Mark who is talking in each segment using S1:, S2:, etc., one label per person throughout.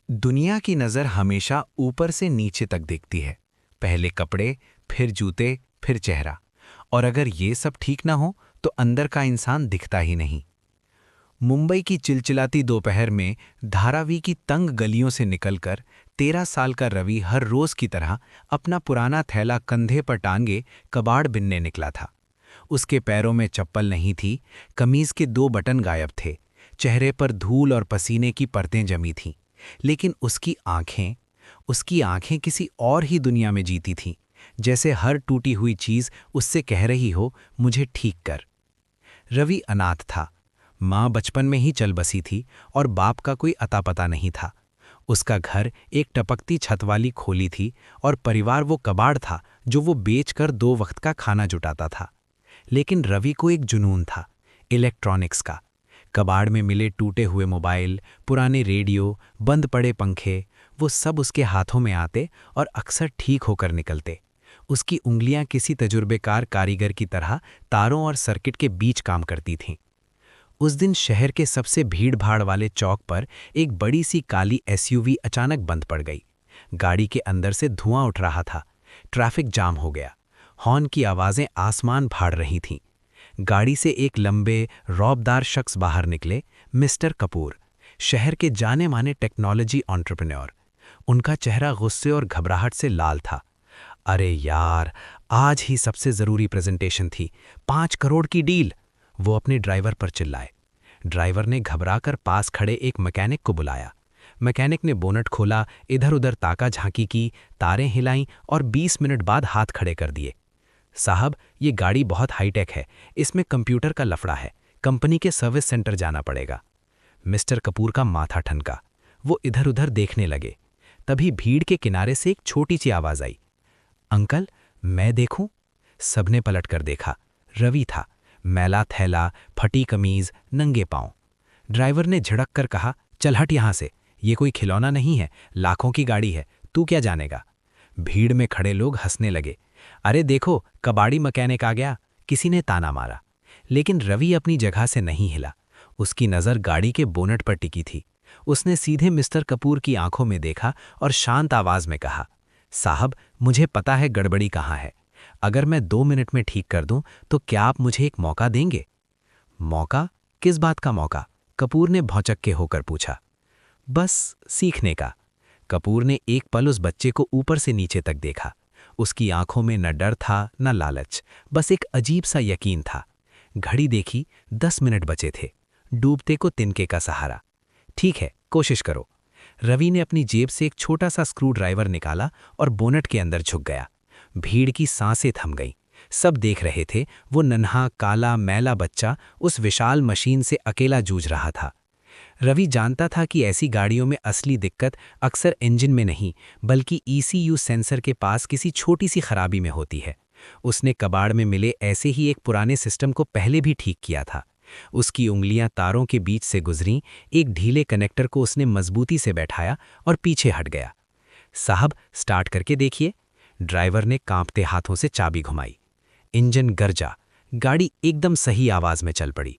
S1: दुनिया की नज़र हमेशा ऊपर से नीचे तक देखती है। पहले कपड़े, फिर जूते, फिर चेहरा। और अगर ये सब ठीक ना हो तो अंदर का इंसान दिखता ही नहीं। मुंबई की चिलचिलाती दोपहर में धारावी की तंग गलियों से निकलकर 13 साल का रवि हर रोज की तरह अपना पुराना थैला कंधे पर टांगे कबाड़ बिनने निकला था। उसके पैरों में चप्पल नहीं थी, कमीज के 2 बटन गायब थे, चेहरे पर धूल और पसीने की परतें जमी थीं। लेकिन उसकी आंखें किसी और ही दुनिया में जीती थीं, जैसे हर टूटी हुई चीज उससे कह रही हो, मुझे ठीक कर। रवि अनाथ था। माँ बचपन में ही चल बसी थी और बाप का कोई अता पता नहीं था। उसका घर एक टपकती छत वाली खोली थी और परिवार वो कबाड़ था जो वो बेचकर 2 वक्त का खाना जुटाता था। लेकिन रवि को एक जुनून था, इलेक्ट्रॉनिक्स का। कबाड़ में मिले टूटे हुए मोबाइल, पुराने रेडियो, बंद पड़े पंखे, वो सब उसके हाथों में आते और अक्सर ठीक होकर निकलते। उसकी उंगलियां किसी तजुर्बेकार कारीगर की तरह तारों और सर्किट के बीच काम करती थीं। उस दिन शहर के सबसे भीड़-भाड़ वाले चौक पर एक बड़ी सी काली एसयूवी अचानक बंद पड़ गई। गाड़ी के अंदर से धुआं उठ रहा था। ट्रैफिक जाम हो गया। हॉर्न की आवाजें आसमान फाड़ रही थीं। गाड़ी से एक लंबे, रौबदार शख्स बाहर निकले, मिस्टर कपूर, शहर के जाने-माने टेक्नोलॉजी एंटरप्रेन्योर। उनका चेहरा गुस्से और घबराहट से लाल था। अरे यार, आज ही सबसे जरूरी प्रेजेंटेशन थी, 5 करोड़ की डील। वो अपने ड्राइवर पर चिल्लाए। ड्राइवर ने घबराकर पास खड़े एक मैकेनिक को बुलाया। मैकेनिक ने बोनट खोला, इधर-उधर ताका झांकी की, तारें हिलाईं और 20 मिनट बाद हाथ खड़े कर दिए। साहब, ये गाड़ी बहुत हाईटेक है, इसमें कंप्यूटर का लफड़ा है, कंपनी के सर्विस सेंटर जाना पड़ेगा। मिस्टर कपूर का माथा ठनका। वो इधर-उधर देखने लगे। तभी भीड़ के किनारे से एक छोटी सी आवाज आई, अंकल, मैं देखूं? सबने पलटकर देखा। रवि था, मैला थैला, फटी कमीज, नंगे पांव। ड्राइवर ने झड़क कर कहा, चल हट यहां से, ये कोई खिलौना नहीं है, लाखों की गाड़ी है, तू क्या जानेगा? भीड़ में खड़े लोग हंसने लगे। अरे देखो, कबाड़ी मैकेनिक आ गया, किसी ने ताना मारा। लेकिन रवि अपनी जगह से नहीं हिला। उसकी नज़र गाड़ी के बोनट पर टिकी थी। उसने सीधे मिस्टर कपूर की आंखों में देखा और शांत आवाज में कहा, साहब, मुझे पता है गड़बड़ी कहाँ है। अगर मैं 2 मिनट में ठीक कर दूं तो क्या आप मुझे एक मौका देंगे? मौका? किस बात का मौका? कपूर ने भौचक्के होकर पूछा। बस सीखने का। कपूर ने एक पल उस बच्चे को ऊपर से नीचे तक देखा। उसकी आंखों में न डर था न लालच, बस एक अजीब सा यकीन था। घड़ी देखी, 10 मिनट बचे थे। डूबते को तिनके का सहारा। ठीक है, कोशिश करो। रवि ने अपनी जेब से एक छोटा सा स्क्रू ड्राइवर निकाला और बोनट के अंदर झुक गया। भीड़ की सांसें थम गईं। सब देख रहे थे, वो नन्हा, काला, मैला बच्चा उस विशाल मशीन से अकेला जूझ रहा था। रवि जानता था कि ऐसी गाड़ियों में असली दिक्कत अक्सर इंजन में नहीं, बल्कि ईसीयू सेंसर के पास किसी छोटी सी खराबी में होती है। उसने कबाड़ में मिले ऐसे ही एक पुराने सिस्टम को पहले भी ठीक किया था। उसकी उंगलियां तारों के बीच से गुजरीं, एक ढीले कनेक्टर को उसने मजबूती से बैठाया और पीछे हट गया। साहब, स्टार्ट करके देखिए। ड्राइवर ने कांपते हाथों से चाबी घुमाई। इंजन गरजा, गाड़ी एकदम सही आवाज में चल पड़ी।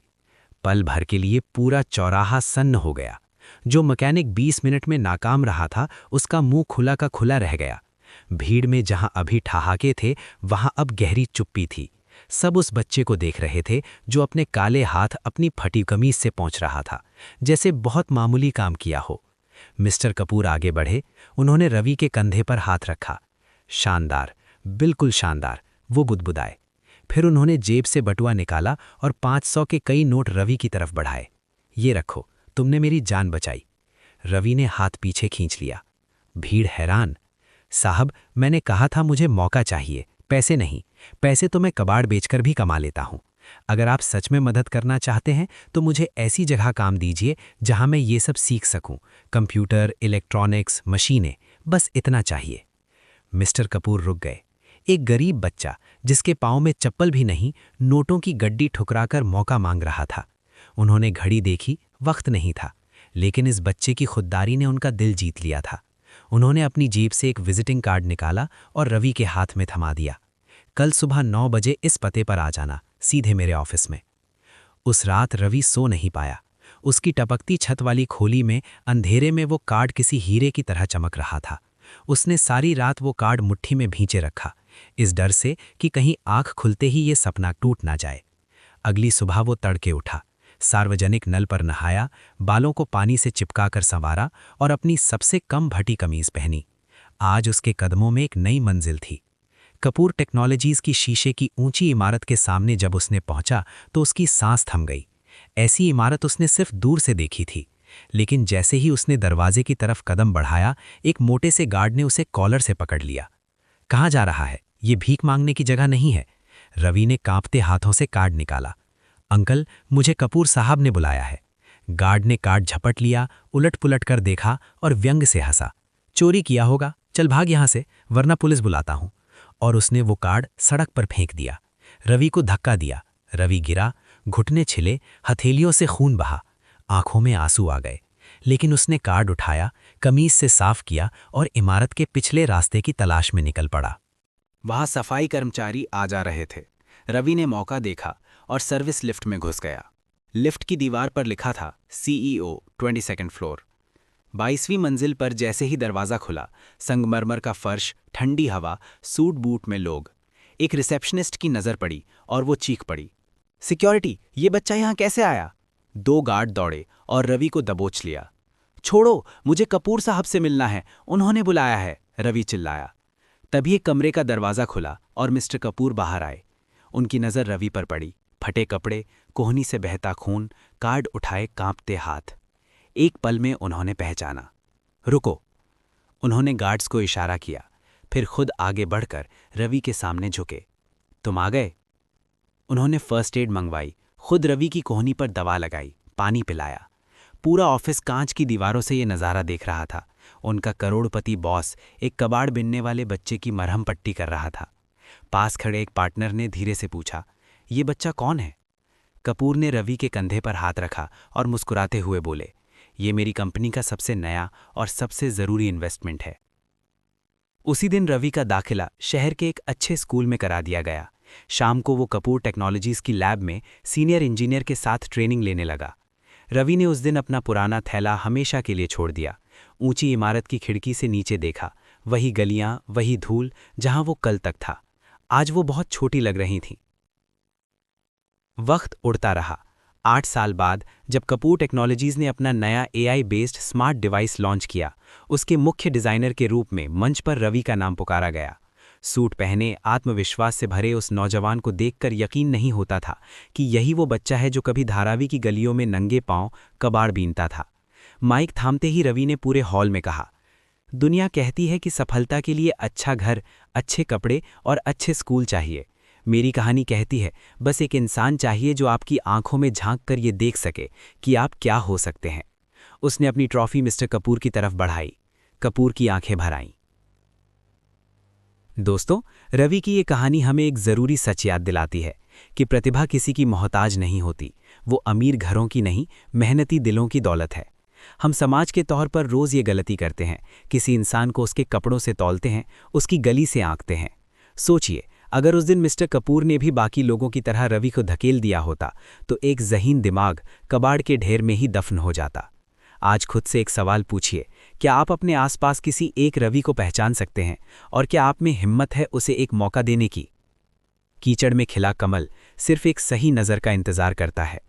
S1: पल भर के लिए पूरा चौराहा सन्न हो गया। जो मैकेनिक 20 मिनट में नाकाम रहा था, उसका मुंह खुला का खुला रह गया। भीड़ में जहां अभी ठहाके थे, वहां अब गहरी चुप्पी थी। सब उस बच्चे को देख रहे थे जो अपने काले हाथ अपनी फटी कमीज से पोंछ रहा था, जैसे बहुत मामूली काम किया हो। मिस्टर कपूर आगे बढ़े। उन्होंने रवि के कंधे पर हाथ रखा। शानदार, बिल्कुल शानदार, वो बुदबुदाए। फिर उन्होंने जेब से बटुआ निकाला और 500 के कई नोट रवि की तरफ बढ़ाए। ये रखो, तुमने मेरी जान बचाई। रवि ने हाथ पीछे खींच लिया। भीड़ हैरान। साहब, मैंने कहा था मुझे मौका चाहिए, पैसे नहीं। पैसे तो मैं कबाड़ बेचकर भी कमा लेता हूं। अगर आप सच में मदद करना चाहते हैं तो मुझे ऐसी जगह काम दीजिए जहां मैं ये सब सीख सकूं। कंप्यूटर, इलेक्ट्रॉनिक्स, मशीनें, बस इतना चाहिए। मिस्टर कपूर रुक गए। एक गरीब बच्चा जिसके पाँव में चप्पल भी नहीं, नोटों की गड्डी ठुकराकर मौका मांग रहा था। उन्होंने घड़ी देखी, वक्त नहीं था, लेकिन इस बच्चे की खुददारी ने उनका दिल जीत लिया था। उन्होंने अपनी जेब से एक विजिटिंग कार्ड निकाला और रवि के हाथ में थमा दिया। कल सुबह 9 बजे इस पते पर आ जाना, सीधे मेरे ऑफिस में। उस रात रवि सो नहीं पाया। उसकी टपकती छत वाली खोली में अंधेरे में वो कार्ड किसी हीरे की तरह चमक रहा था। उसने सारी रात वो कार्ड मुट्ठी में भींचे रखा, इस डर से कि कहीं आंख खुलते ही ये सपना टूट ना जाए। अगली सुबह वो तड़के उठा, सार्वजनिक नल पर नहाया, बालों को पानी से चिपकाकर संवारा और अपनी सबसे कम भटी कमीज पहनी। आज उसके कदमों में एक नई मंजिल थी। कपूर टेक्नोलॉजीज की शीशे की ऊंची इमारत के सामने जब उसने पहुंचा तो उसकी सांस थम गई। ऐसी इमारत उसने सिर्फ दूर से देखी थी, लेकिन जैसे ही उसने दरवाजे की तरफ कदम बढ़ाया, एक मोटे से गार्ड ने उसे कॉलर से पकड़ लिया। कहाँ जा रहा है? ये भीख मांगने की जगह नहीं है। रवि ने कांपते हाथों से कार्ड निकाला। अंकल, मुझे कपूर साहब ने बुलाया है। गार्ड ने कार्ड झपट लिया, उलट पुलट कर देखा और व्यंग से हंसा। चोरी किया होगा, चल भाग यहां से, वरना पुलिस बुलाता हूं। और उसने वो कार्ड सड़क पर फेंक दिया। रवि को धक्का दिया। रवि गिरा, घुटने छिले, हथेलियों से खून बहा, आंखों में आंसू आ गए। लेकिन उसने कार्ड उठाया, कमीज से साफ किया और इमारत के पिछले रास्ते की तलाश में निकल पड़ा।
S2: वहां सफाई कर्मचारी आ जा रहे थे। रवि ने मौका देखा और सर्विस लिफ्ट में घुस गया। लिफ्ट की दीवार पर लिखा था CEO 22nd फ्लोर। 22वीं मंजिल पर जैसे ही दरवाज़ा खुला, संगमरमर का फर्श, ठंडी हवा, सूट बूट में लोग। एक रिसेप्शनिस्ट की नज़र पड़ी और वो चीख पड़ी, सिक्योरिटी, ये बच्चा यहाँ कैसे आया? 2 गार्ड दौड़े और रवि को दबोच लिया। छोड़ो, मुझे कपूर साहब से मिलना है, उन्होंने बुलाया है, रवि चिल्लाया। तभी एक कमरे का दरवाज़ा खुला और मिस्टर कपूर बाहर आए। उनकी नज़र रवि पर पड़ी। फटे कपड़े, कोहनी से बहता खून, कार्ड उठाए कांपते हाथ। एक पल में उन्होंने पहचाना। रुको, उन्होंने गार्ड्स को इशारा किया, फिर खुद आगे बढ़कर रवि के सामने झुके। तुम आ गए? उन्होंने फर्स्ट एड मंगवाई, खुद रवि की कोहनी पर दवा लगाई, पानी पिलाया। पूरा ऑफिस कांच की दीवारों से ये नज़ारा देख रहा था। उनका करोड़पति बॉस एक कबाड़ बिनने वाले बच्चे की मरहम पट्टी कर रहा था। पास खड़े एक पार्टनर ने धीरे से पूछा, ये बच्चा कौन है? कपूर ने रवि के कंधे पर हाथ रखा और मुस्कुराते हुए बोले, ये मेरी कंपनी का सबसे नया और सबसे ज़रूरी इन्वेस्टमेंट है। उसी दिन रवि का दाखिला शहर के एक अच्छे स्कूल में करा दिया गया। शाम को वो कपूर टेक्नोलॉजीज की लैब में सीनियर इंजीनियर के साथ ट्रेनिंग लेने लगा। रवि ने उस दिन अपना पुराना थैला हमेशा के लिए छोड़ दिया। ऊंची इमारत की खिड़की से नीचे देखा, वही गलियां, वही धूल जहां वो कल तक था। आज वो बहुत छोटी लग रही थीं। वक्त उड़ता रहा। 8 साल बाद जब कपूर टेक्नोलॉजीज ने अपना नया AI based smart device launch किया, उसके मुख्य डिज़ाइनर के रूप में मंच पर रवि का नाम पुकारा गया। सूट पहने, आत्मविश्वास से भरे उस नौजवान को देखकर यकीन नहीं होता था कि यही वो बच्चा है जो कभी धारावी की गलियों में नंगे पांव कबाड़ बीनता था। माइक थामते ही रवि ने पूरे हॉल में कहा, दुनिया कहती है कि सफलता के लिए अच्छा घर, अच्छे कपड़े और अच्छे स्कूल चाहिए। मेरी कहानी कहती है, बस एक इंसान चाहिए जो आपकी आंखों में झांक कर ये देख सके कि आप क्या हो सकते हैं। उसने अपनी ट्रॉफी मिस्टर कपूर की तरफ बढ़ाई। कपूर की आंखें भर आईं। दोस्तों, रवि की ये कहानी हमें एक ज़रूरी सच याद दिलाती है कि प्रतिभा किसी की मोहताज नहीं होती। वो अमीर घरों की नहीं, मेहनती दिलों की दौलत है। हम समाज के तौर पर रोज़ ये गलती करते हैं, किसी इंसान को उसके कपड़ों से तौलते हैं, उसकी गली से आंकते हैं। सोचिए, अगर उस दिन मिस्टर कपूर ने भी बाकी लोगों की तरह रवि को धकेल दिया होता तो एक ज़हीन दिमाग कबाड़ के ढेर में ही दफन हो जाता। आज खुद से एक सवाल पूछिए, क्या आप अपने आसपास किसी एक रवि को पहचान सकते हैं? और क्या आप में हिम्मत है उसे एक मौका देने की? कीचड़ में खिला कमल सिर्फ एक सही नज़र का इंतज़ार करता है।